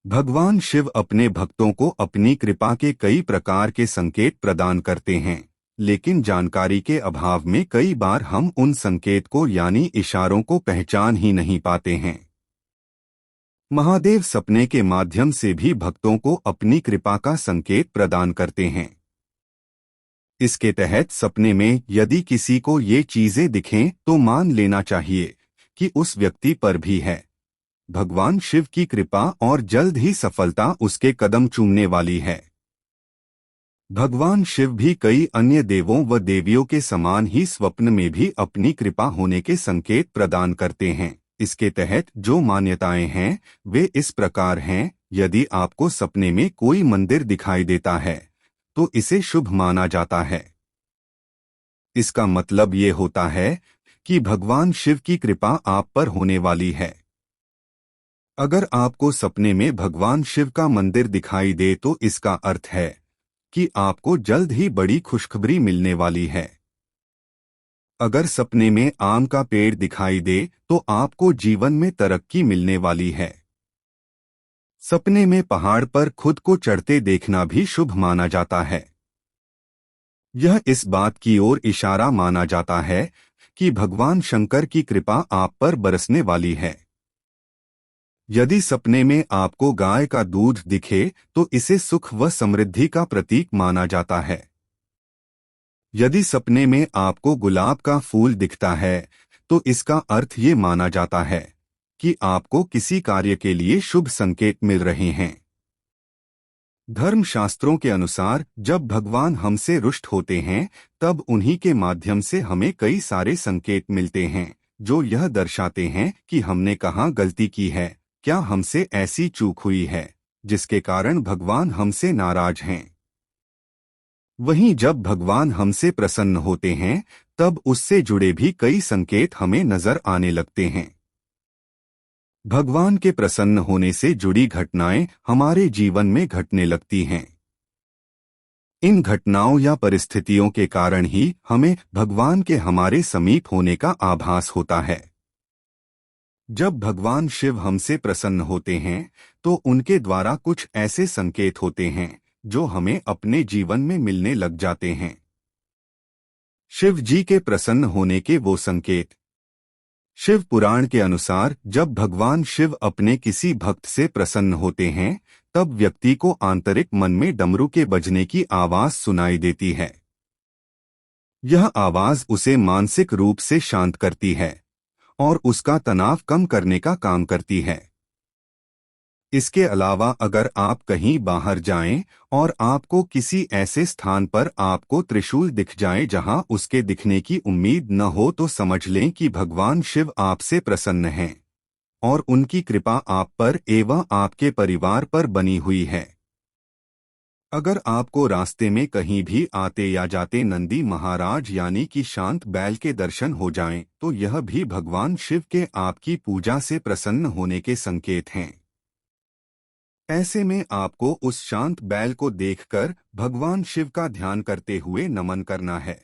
भगवान शिव अपने भक्तों को अपनी कृपा के कई प्रकार के संकेत प्रदान करते हैं, लेकिन जानकारी के अभाव में कई बार हम उन संकेत को यानी इशारों को पहचान ही नहीं पाते हैं। महादेव सपने के माध्यम से भी भक्तों को अपनी कृपा का संकेत प्रदान करते हैं। इसके तहत सपने में यदि किसी को ये चीजें दिखें तो मान लेना चाहिए कि उस व्यक्ति पर भी है भगवान शिव की कृपा और जल्द ही सफलता उसके कदम चूमने वाली है। भगवान शिव भी कई अन्य देवों व देवियों के समान ही स्वप्न में भी अपनी कृपा होने के संकेत प्रदान करते हैं। इसके तहत जो मान्यताएं हैं वे इस प्रकार हैं। यदि आपको सपने में कोई मंदिर दिखाई देता है तो इसे शुभ माना जाता है। इसका मतलब ये होता है कि भगवान शिव की कृपा आप पर होने वाली है। अगर आपको सपने में भगवान शिव का मंदिर दिखाई दे तो इसका अर्थ है कि आपको जल्द ही बड़ी खुशखबरी मिलने वाली है। अगर सपने में आम का पेड़ दिखाई दे तो आपको जीवन में तरक्की मिलने वाली है। सपने में पहाड़ पर खुद को चढ़ते देखना भी शुभ माना जाता है। यह इस बात की ओर इशारा माना जाता है कि भगवान शंकर की कृपा आप पर बरसने वाली है। यदि सपने में आपको गाय का दूध दिखे तो इसे सुख व समृद्धि का प्रतीक माना जाता है। यदि सपने में आपको गुलाब का फूल दिखता है तो इसका अर्थ ये माना जाता है कि आपको किसी कार्य के लिए शुभ संकेत मिल रहे हैं। धर्मशास्त्रों के अनुसार जब भगवान हमसे रुष्ट होते हैं तब उन्हीं के माध्यम से हमें कई सारे संकेत मिलते हैं जो यह दर्शाते हैं कि हमने कहाँ गलती की है, क्या हमसे ऐसी चूक हुई है जिसके कारण भगवान हमसे नाराज हैं। वहीं जब भगवान हमसे प्रसन्न होते हैं तब उससे जुड़े भी कई संकेत हमें नजर आने लगते हैं। भगवान के प्रसन्न होने से जुड़ी घटनाएं हमारे जीवन में घटने लगती हैं। इन घटनाओं या परिस्थितियों के कारण ही हमें भगवान के हमारे समीप होने का आभास होता है। जब भगवान शिव हमसे प्रसन्न होते हैं तो उनके द्वारा कुछ ऐसे संकेत होते हैं जो हमें अपने जीवन में मिलने लग जाते हैं। शिव जी के प्रसन्न होने के वो संकेत। शिव पुराण के अनुसार जब भगवान शिव अपने किसी भक्त से प्रसन्न होते हैं तब व्यक्ति को आंतरिक मन में डमरू के बजने की आवाज सुनाई देती है। यह आवाज उसे मानसिक रूप से शांत करती है और उसका तनाव कम करने का काम करती है। इसके अलावा अगर आप कहीं बाहर जाएं और आपको किसी ऐसे स्थान पर आपको त्रिशूल दिख जाए जहां उसके दिखने की उम्मीद न हो तो समझ लें कि भगवान शिव आपसे प्रसन्न हैं और उनकी कृपा आप पर एवं आपके परिवार पर बनी हुई है। अगर आपको रास्ते में कहीं भी आते या जाते नंदी महाराज यानी कि शांत बैल के दर्शन हो जाएं तो यह भी भगवान शिव के आपकी पूजा से प्रसन्न होने के संकेत हैं। ऐसे में आपको उस शांत बैल को देखकर भगवान शिव का ध्यान करते हुए नमन करना है।